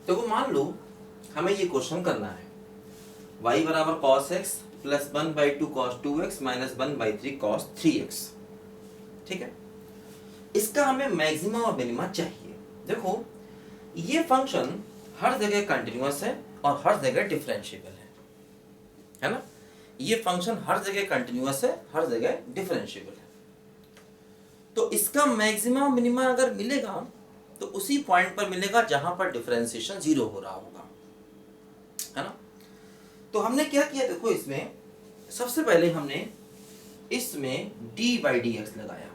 देखो मान लो हमें ये क्वेश्चन करना है, y बराबर cos x plus 1/2 cos 2x minus 1/3 cos 3x। ठीक है, इसका हमें मैक्सिमा और मिनिमा चाहिए। देखो ये फंक्शन हर जगह कंटिन्यूअस है और हर जगह डिफरेंशिएबल है ना। ये फंक्शन हर जगह कंटिन्यूअस है, हर जगह डिफरेंशिएबल है। तो इसका मैक्सिमा मिनिमा अगर मिलेगा तो उसी पॉइंट पर मिलेगा जहां पर डिफरेंशिएशन 0 हो रहा होगा, है ना। तो हमने क्या किया, देखो इसमें सबसे पहले हमने इसमें dy/dx लगाया।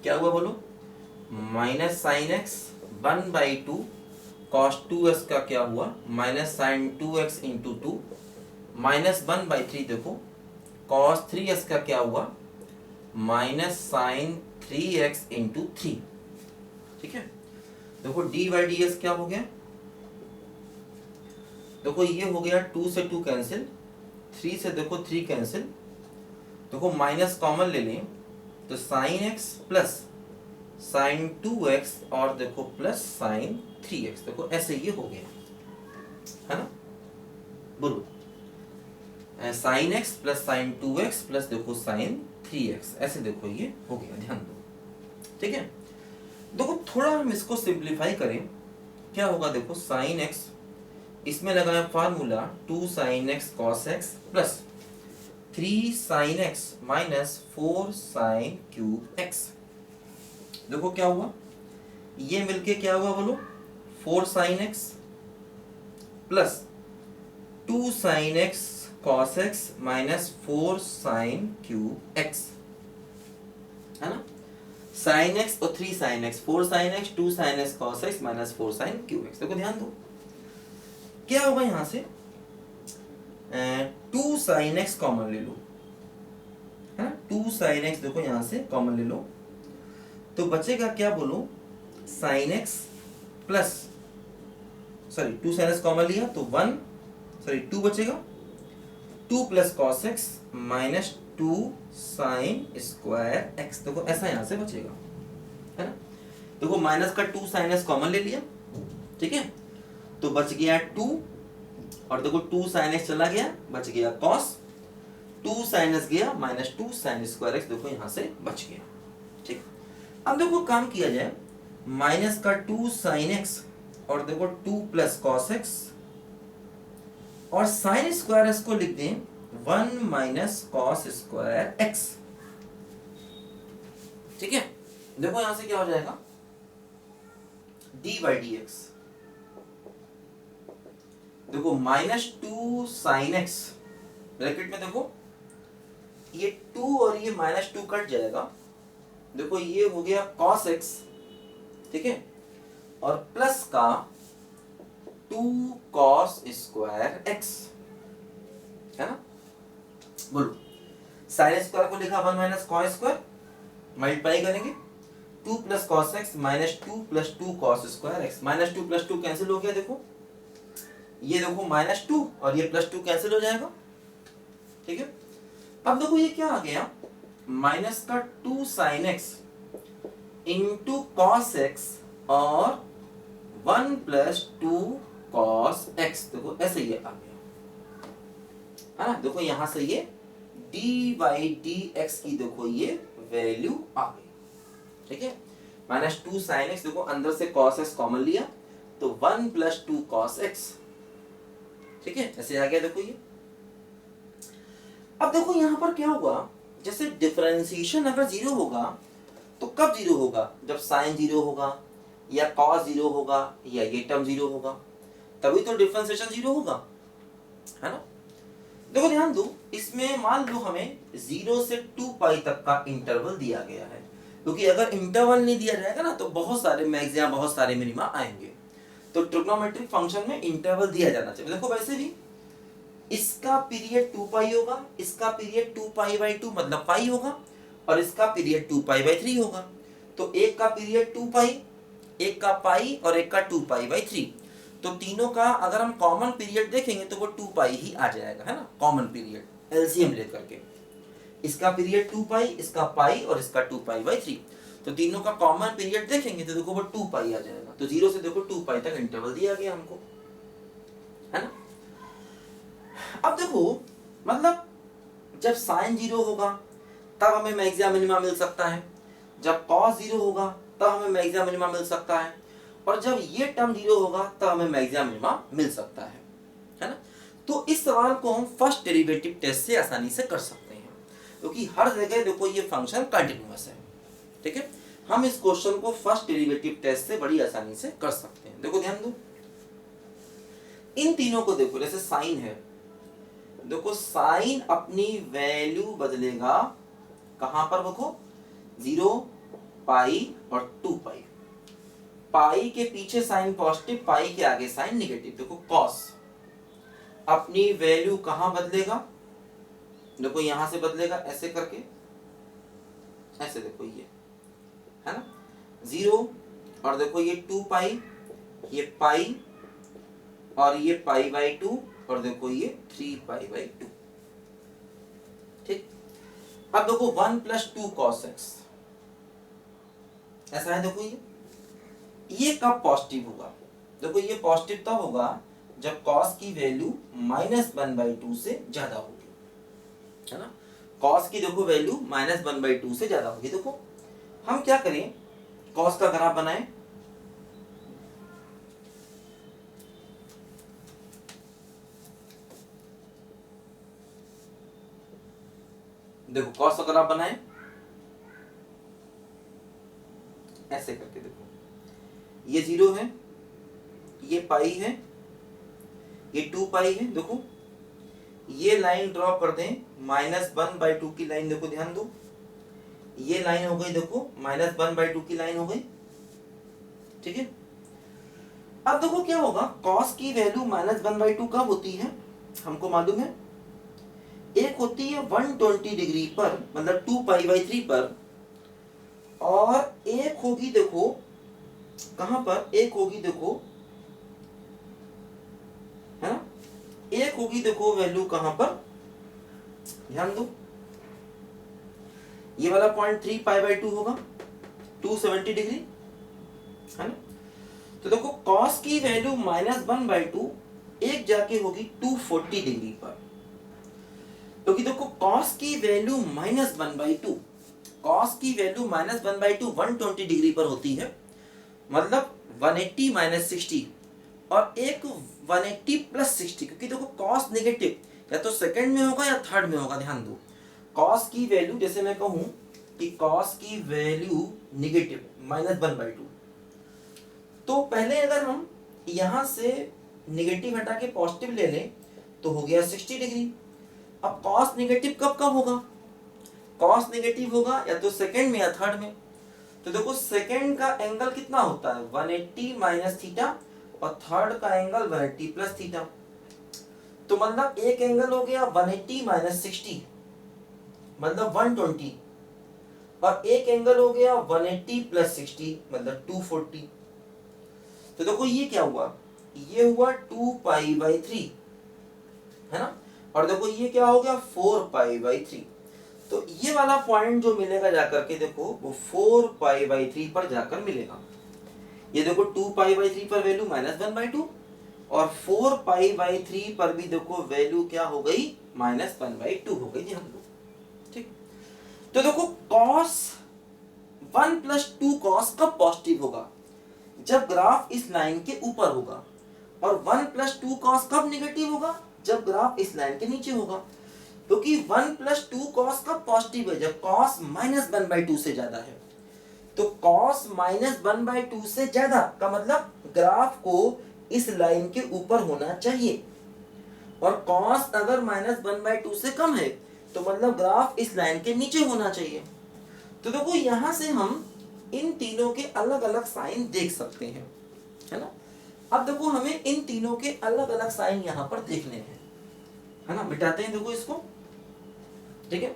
क्या हुआ बोलो, minus sine x 1/2 cos 2x का क्या हुआ, minus sign 2x into 2 minus 1/3। देखो cos 3x का क्या हुआ, माइनस साइन 3x इंटू 3। ठीक है, देखो dy/dx क्या हो गया, देखो ये हो गया 2 से 2 कैंसिल, 3 से देखो 3 कैंसिल, देखो माइनस कॉमन ले लें तो sign x plus sine 2x और देखो प्लस साइन 3x। देखो ऐसे ये हो गया, है ना। बोलो sine x plus sine 2x plus देखो साइन 3x, ऐसे देखो ये हो गया, ध्यान दो। ठीक है, देखो थोड़ा हम इसको सिंप्लीफाई करें, क्या होगा, देखो साइन x, इसमें लगाया formula 2 sine x cos x plus 3 sine x minus 4 sine cube x। देखो क्या हुआ, ये मिलके क्या हुआ बोलो, 4 sine x plus 2 sine x cos x minus 4 sine cube x, है ना। साइन x और 3 sine x, 4 sine x 2 sine x cos x minus 4 sine cube x। देखो ध्यान दो क्या होगा, यहां से 2 साइन x कॉमन ले लो, है ना। 2 साइन x देखो यहां से कॉमन ले लो तो बचेगा क्या बोलो, sine x plus, sorry 2 sine x common लिया तो 2 बचेगा, 2 plus cos x minus 2 sine square x। देखो ऐसा यहां से बचेगा, है ना। देखो माइनस का 2 साइन x कॉमन ले लिया, ठीक है, तो बच गया 2 और देखो 2 साइन x चला गया, बच गया cos, 2 साइन x गया माइनस 2 साइन स्क्वायर x, देखो यहां से बच गया। ठीक, अब देखो काम किया जाए, माइनस का 2 साइन x और देखो 2 प्लस cos x और साइन स्क्वायर x को लिख दें 1 माइनस cos स्क्वायर x। ठीक है, देखो यहां से क्या हो जाएगा, dy/dx, देखो माइनस 2 साइन x, ब्रैकेट में देखो ये 2 और ये माइनस 2 कट जाएगा, देखो ये हो गया cos x, ठीक है, और प्लस का 2 cos स्क्वायर x, है ना। बोलो साइन स्क्वायर को लिखा 1 माइनस cos स्क्वायर, मल्टीप्लाई करेंगे 2 plus cos x minus 2 plus 2 cos square x, minus 2 plus 2 cancel हो गया, देखो ये देखो माइनस 2 और ये प्लस 2 कैंसिल हो जाएगा। ठीक है, अब देखो ये क्या आ गया, माइनस का 2 sine x into cos x और 1 प्लस 2 cos x। देखो ऐसे ये आ गया, है ना। देखो यहां से ये dy/dx की देखो ये वैल्यू आ गई। ठीक है, माइनस 2 साइन x, देखो अंदर से cos x कॉमन लिया तो 1 प्लस 2 cos x। ठीक है, ऐसे आ गया देखो ये। अब देखो यहां पर क्या हुआ, जैसे डिफरेंशिएशन अगर 0 होगा तो कब 0 होगा, जब साइन 0 होगा या cos 0 होगा या ये टर्म 0 होगा, तभी तो डिफरेंशिएशन 0 होगा, है ना। देखो ध्यान दो, इसमें मान लो हमें 0 से 2 पाई तक का इंटरवल दिया गया है, क्योंकि अगर इंटरवल नहीं दिया जाएगा ना तो बहुत सारे मैक्सिमा बहुत सारे मिनिमा आएंगे। तो ट्रिग्नोमेट्रिक फंक्शन में इंटरवल दिया जाना चाहिए। देखो वैसे भी इसका पीरियड 2 पाई होगा, इसका पीरियड 2 पाई/2 मतलब पाई होगा, और इसका पीरियड 2 पाई/3 होगा। तो एक का पीरियड 2 पाई, एक का पाई और एक का 2 पाई/3, तो तीनों का अगर हम कॉमन पीरियड देखेंगे तो वो 2 पाई ही आ जाएगा, है ना। कॉमन पीरियड एलसीएम लेकर के, इसका पीरियड 2 पाई, इसका पाई और इसका 2 पाई/3, तो तीनों का कॉमन पीरियड देखेंगे तो देखो वो 2 पाई आ जाएगा। तो 0 से देखो 2 पाई तक इंटरवल दिया गया हमको, है ना। अब देखो मतलब जब साइन 0 होगा तब हमें मैक्सिमा मिनिमा मिल सकता है, जब कॉस 0 होगा तब हमें मैक्सिमा मिनिमा मिल सकता है, और जब ये टर्म 0 होगा तब हमें मैक्सिमा मिनिमा मिल सकता है ना। तो इस सवाल को हम फर्स्ट डेरिवेटिव टेस्ट से आसानी से कर सकते हैं, क्योंकि हर जगह देखो ये फंक्शन कंटिन्यूअस है, ठीक है। हम इस क्वेश्चन को फर्स्ट डेरिवेटिव टेस्ट से बड़ी आसानी से कर सकते हैं। देखो ध्यान दो, इन तीनों को देखो, जैसे साइन है, देखो साइन अपनी वैल्यू बदलेगा कहां पर, देखो 0, पाई और 2 पाई। पाई के पीछे साइन पॉजिटिव, पाई के आगे साइन निगेटिव। देखो कॉस अपनी वैल्यू कहां बदलेगा, देखो यहां से बदलेगा ऐसे करके, ऐसे देखो ये है ना 0, और देखो ये 2 पाई, ये पाई, और ये पाई बाई 2, और देखो ये 3 पाई बाई 2, ठीक। अब देखो 1 + 2 cos x ऐसा है। देखो ये कब पॉजिटिव होगा, देखो ये पॉजिटिव तब होगा जब cos की वैल्यू -1/2 से ज्यादा होगी, है ना। cos की देखो वैल्यू -1/2 से ज्यादा होगी। देखो हम क्या करें, cos का ग्राफ बनाएं, देखो cos का ग्राफ बनाएं ऐसे करके। देखो ये 0 है, ये पाई है, ये 2 पाई है। देखो ये लाइन ड्रॉ कर दें, -1/2 की लाइन, देखो ध्यान दो, ये लाइन हो गई, देखो -1/2 की लाइन हो गई, ठीक है। अब देखो क्या होगा, cos की वैल्यू -1/2 कब होती है, हमको मालूम है, एक होती है 120 डिग्री पर, मतलब 2π/3 पर, और एक होगी देखो कहां पर, एक होगी देखो, है ना, एक होगी देखो वैल्यू कहां पर, ध्यान दो, ये वाला पॉइंट 3π/2 होगा, 270 डिग्री, है ना। तो देखो cos की वैल्यू -1/2 एक जाके होगी 240 डिग्री पर, क्योंकि देखो cos की वैल्यू -1/2, cos की वैल्यू -1/2 120 डिग्री पर होती है, मतलब 180 - 60, और एक 180 + 60, क्योंकि देखो cos नेगेटिव या तो सेकंड में होगा या थर्ड में होगा। ध्यान दो, cos की वैल्यू, जैसे मैं कहूं कि cos की वैल्यू नेगेटिव -1/2, तो पहले अगर हम यहां से नेगेटिव हटा के पॉजिटिव ले लें तो हो गया 60 डिग्री। अब cos नेगेटिव कब कब होगा, cos नेगेटिव होगा या तो सेकंड में या थर्ड में। तो देखो सेकंड का एंगल कितना होता है, 180 - थीटा, और थर्ड का एंगल 180 + थीटा। तो मतलब एक एंगल हो गया 180 - 60, मतलब 120, और एक एंगल हो गया 180 + 60, मतलब 240। तो देखो ये क्या हुआ, ये हुआ 2π/3, है ना, और देखो ये क्या हो गया 4π/3। तो ये वाला पॉइंट जो मिलेगा जाकर के, देखो वो 4π/3 पर जाकर मिलेगा। ये देखो 2π/3 पर वैल्यू -1/2, और 4π/3 पर भी देखो वैल्यू क्या हो गई, -1/2 हो गई जी हम लोग, ठीक। तो देखो cos 1 + 2 cos कब पॉजिटिव होगा, जब ग्राफ इस लाइन के ऊपर होगा, और 1 + 2 cos कब नेगेटिव होगा, जब ग्राफ इस लाइन के नीचे होगा। क्योंकि 1 + 2 cos कब पॉजिटिव है, जब cos -1/2 से ज्यादा है। तो cos -1/2 से ज्यादा का मतलब ग्राफ को इस लाइन के ऊपर होना चाहिए, और cos अगर -1/2 से कम है तो मतलब ग्राफ इस लाइन के नीचे होना चाहिए। तो देखो यहां से हम इन तीनों के अलग अलग साइन देख सकते हैं, है ना। अब देखो हमें इन तीनों के अलग अलग साइन यहां पर देखने हैं, है ना। मिटाते हैं देखो इसको, ठीक है,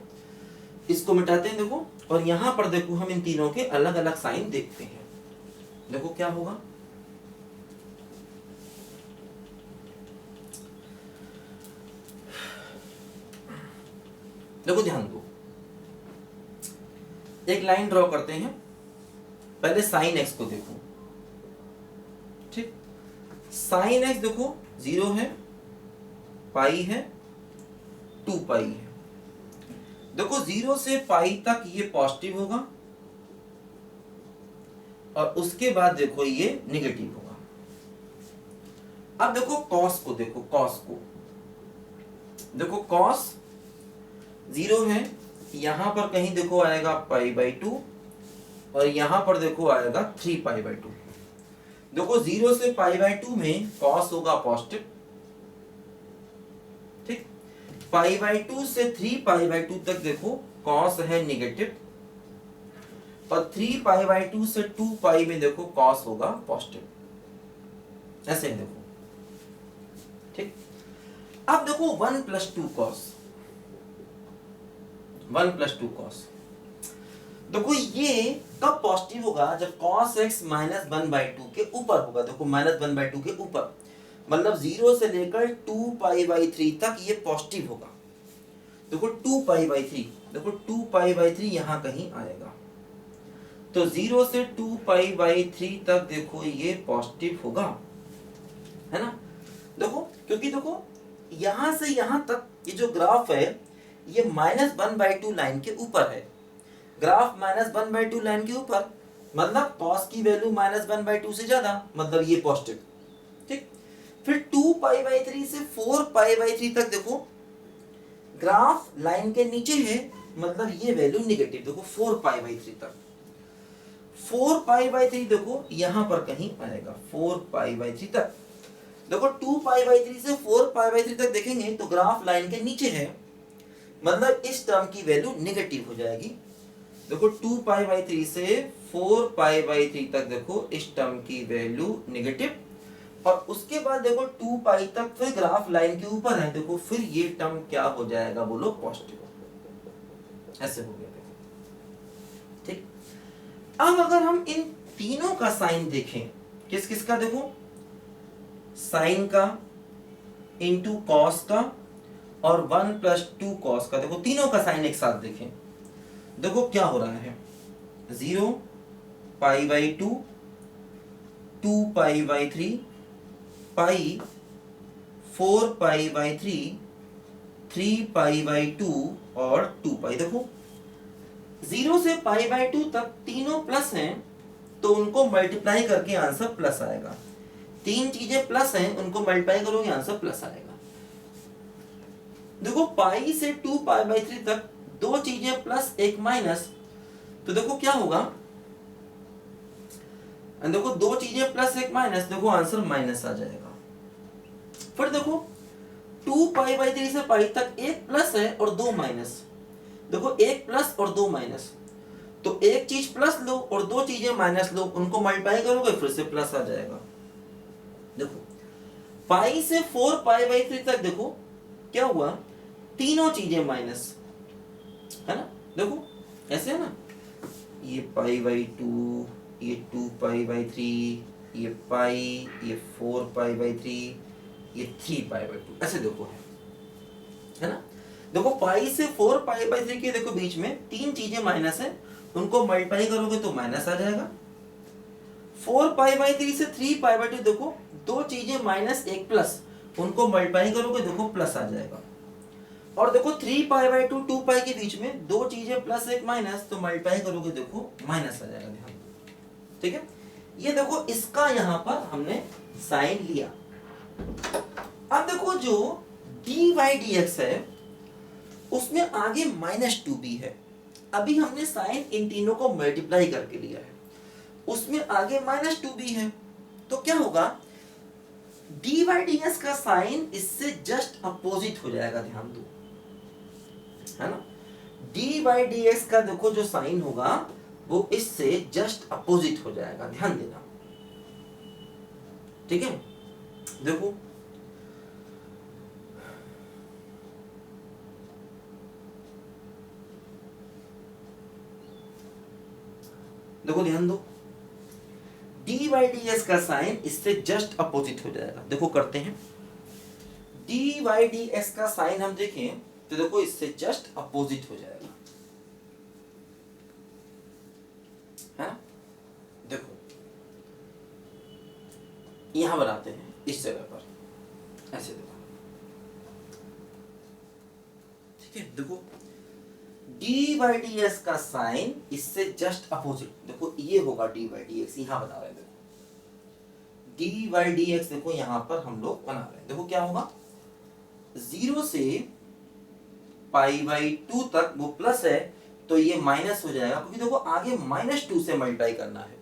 इसको मिटाते हैं देखो, और यहां पर देखो हम इन तीनों के अलग अलग साइन देखते हैं। देखो क्या होगा, देखो ध्यान दो, एक लाइन ड्रॉ करते हैं, पहले साइन एक्स को देखो, ठीक। साइन एक्स देखो 0 है, पाई है, 2 पाई है। देखो 0 से पाई तक ये पॉजिटिव होगा और उसके बाद देखो ये निगेटिव होगा। अब देखो कॉस को देखो, कॉस को देखो, कॉस 0 है, यहां पर कहीं देखो आएगा पाई/2 और यहां पर देखो आएगा 3 पाई/2। देखो 0 से पाई/2 में कॉस होगा पॉजिटिव, ठीक। पाई/2 से 3 पाई/2 तक देखो कॉस है निगेटिव और 3 पाई/2 से 2 पाई में देखो कॉस होगा पॉजिटिव। ऐसे है देखो, ठीक। अब देखो 1 + 2 कॉस, 1 + 2 कॉस, देखो ये कब पॉजिटिव होगा? जब cos x -1/2 के ऊपर होगा। देखो -1/2 के ऊपर, मतलब 0 से लेकर 2 पाई/3 तक ये पॉजिटिव होगा। देखो 2 पाई/3, देखो 2 पाई/3 यहां कहीं आएगा, तो 0 से 2 पाई/3 तक देखो ये पॉजिटिव होगा, है ना। देखो क्योंकि देखो यहां से यहां तक ये जो ग्राफ है ये -1/2 लाइन के ऊपर है। ग्राफ -1/2 लाइन के ऊपर, मतलब cos की वैल्यू -1/2 से ज्यादा, मतलब ये पॉजिटिव, ठीक। फिर 2 पाई/3 से 4 पाई/3 तक देखो ग्राफ लाइन के नीचे है, मतलब ये वैल्यू निगेटिव। देखो 4 पाई/3 तक, 4 पाई/3 देखो यहां पर कहीं आएगा, 4 पाई/3 तक। देखो 2 पाई/3 से 4 पाई/3 तक देखेंगे तो ग्राफ लाइन के नीचे है, मतलब इस टर्म की वैल्यू निगेटिव हो जाएगी। देखो 2 पाई/3 से 4 पाई/3 तक देखो इस टर्म की वैल्यू निगेटिव, और उसके बाद देखो 2 पाई तक फिर ग्राफ लाइन के ऊपर है, देखो फिर ये टर्म क्या हो जाएगा बोलो? पॉजिटिव। ऐसे हो गया देखो, ठीक। अब अगर हम इन तीनों का साइन देखें, किस किस का? देखो साइन का इंटू कॉस का और 1 + 2 कॉस का, देखो तीनों का साइन एक साथ देखें, देखो क्या हो रहा है? 0 पाई/2, 2 पाई/3, पाई, 4 पाई/3, 3 पाई/2 और 2 पाई। देखो 0 से पाई/2 तक तीनों प्लस हैं, तो उनको मल्टीप्लाई करके आंसर प्लस आएगा। तीन चीजें प्लस हैं, उनको मल्टीप्लाई करोगे आंसर प्लस आएगा। देखो पाई से 2 पाई/3 तक दो चीजें प्लस एक माइनस, तो देखो क्या होगा? देखो दो चीजें प्लस एक माइनस, देखो आंसर माइनस आ जाएगा। फिर देखो 2 पाई/3 से पाई तक एक प्लस है और दो माइनस, देखो एक प्लस और दो माइनस, तो एक चीज प्लस लो और दो चीजें माइनस लो, उनको मल्टीप्लाई करोगे फिर से प्लस आ जाएगा। देखो पाई से 4 पाई/3 तक देखो क्या हुआ? तीनों चीजें माइनस, है ना। देखो ऐसे है ना, ये पाई/2, ये 2 पाई/3, ये पाई, ये 4 पाई/3, ये 3 पाई/2, ऐसे देखो है ना। देखो पाई से 4 पाई/3 के देखो बीच में तीन चीजें माइनस है, उनको मल्टीप्लाई करोगे तो माइनस आ जाएगा। 4 पाई/3 से 3 पाई/2 देखो दो चीजें माइनस एक प्लस, उनको मल्टीप्लाई करोगे देखो प्लस आ जाएगा। और देखो 3 पाई/2 2 पाई के बीच में दो चीजें प्लस एक माइनस, तो मल्टीप्लाई करोगे देखो माइनस आ जाएगा, ध्यान दो, ठीक है। ये देखो इसका यहां पर हमने साइन लिया। अब देखो जो dy/dx है उसमें आगे -2b है, अभी हमने साइन इन तीनों को मल्टीप्लाई करके लिया है, उसमें आगे -2b है, तो क्या होगा? dy/dx का साइन इससे जस्ट अपोजिट हो जाएगा, ध्यान दो, है ना। dy/dx का देखो जो साइन होगा वो इससे जस्ट अपोजिट हो जाएगा, ध्यान देना, ठीक है। देखो देखो ध्यान दो, dy/dx का साइन इससे जस्ट अपोजिट हो जाएगा। देखो करते हैं, dy/dx का साइन हम देखें तो देखो इससे जस्ट अपोजिट हो जाएगा, है ना। यहां बनाते हैं इस जगह पर, ऐसे देखो, ठीक है। देखो डी बाई डी एक्स का साइन इससे जस्ट अपोजिट, देखो ये होगा डी बाई डी एक्स, यहां बना रहे हैं, देखो डी बाई डी एक्स, देखो यहां पर हम लोग बना रहे हैं। देखो क्या होगा, 0 से पाई बाई 2 तक वो प्लस है तो ये माइनस हो जाएगा, क्योंकि देखो आगे -2 से मल्टीप्लाई करना है,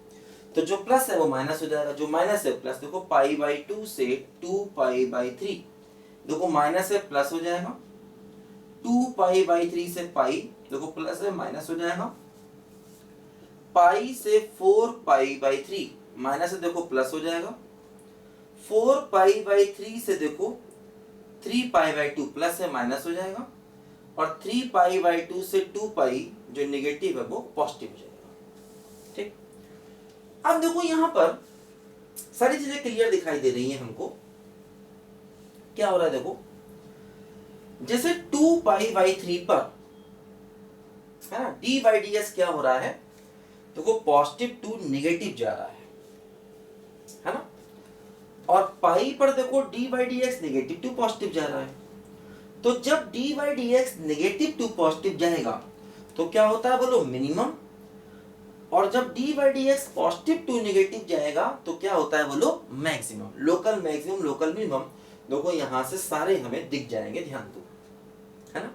तो जो प्लस है वो माइनस हो जाएगा, जो माइनस है प्लस। देखो पाई बाई 2 से 2 पाई बाई 3, देखो माइनस है प्लस हो जाएगा, 2 पाई बाई 3 से पाई, देखो प्लस है माइनस हो जाएगा, पाई से 4 पाई बाई 3 माइनस है, देखो प्लस हो जाएगा, 4 पाई बाई 3 से देखो 3 पाई बाई 2 प्लस है माइनस हो जाएगा, और 3 पाई बाई 2 से 2 पाई जो नेगेटिव है वो पॉजिटिव हो जाएगा, ठीक। अब देखो यहां पर सारी चीजें क्लियर दिखाई दे रही हैं हमको। क्या हो रहा है, देखो जैसे 2 पाई बाई 3 पर है ना, डी बाई डी एस क्या हो रहा है, देखो पॉजिटिव टू नेगेटिव जा रहा है ना, और पाई पर देखो d by d x negative to positive जा रहा है। तो जब d by d x negative to positive जाएगा तो क्या होता है बोलो, मिनिमम। और जब d by d x positive to negative जाएगा तो क्या होता है बोलो, maximum. Local maximum, local minimum, देखो यहां से सारे हमें दिख जाएंगे, ध्यान दो, है ना।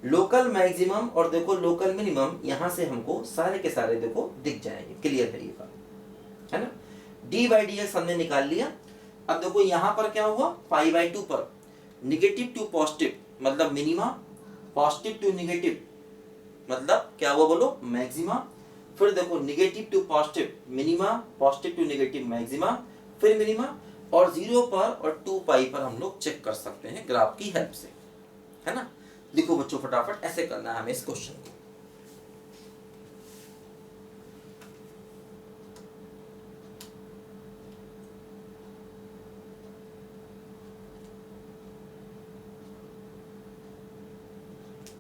लोकल मैक्सिमम और देखो लोकल मिनिमम, यहां से हमको सारे के सारे देखो दिख जाएंगे, क्लियर है ये बात, है ना। डी बाई डी एक्स हमने निकाल लिया। अब देखो यहां पर क्या हुआ, पाई बाई 2 पर निगेटिव टू पॉजिटिव मतलब मिनिमा, पॉजिटिव टू नेगेटिव मतलब क्या हुआ बोलो, मैक्सिमा। फिर देखो negative to positive minima, positive to negative maxima, फिर मिनिमा, और 0 पर और 2 पाई पर हम लोग चेक कर सकते हैं ग्राफ की हेल्प से, है ना। लिखो बच्चों फटाफट, ऐसे करना है हमें इस क्वेश्चन को।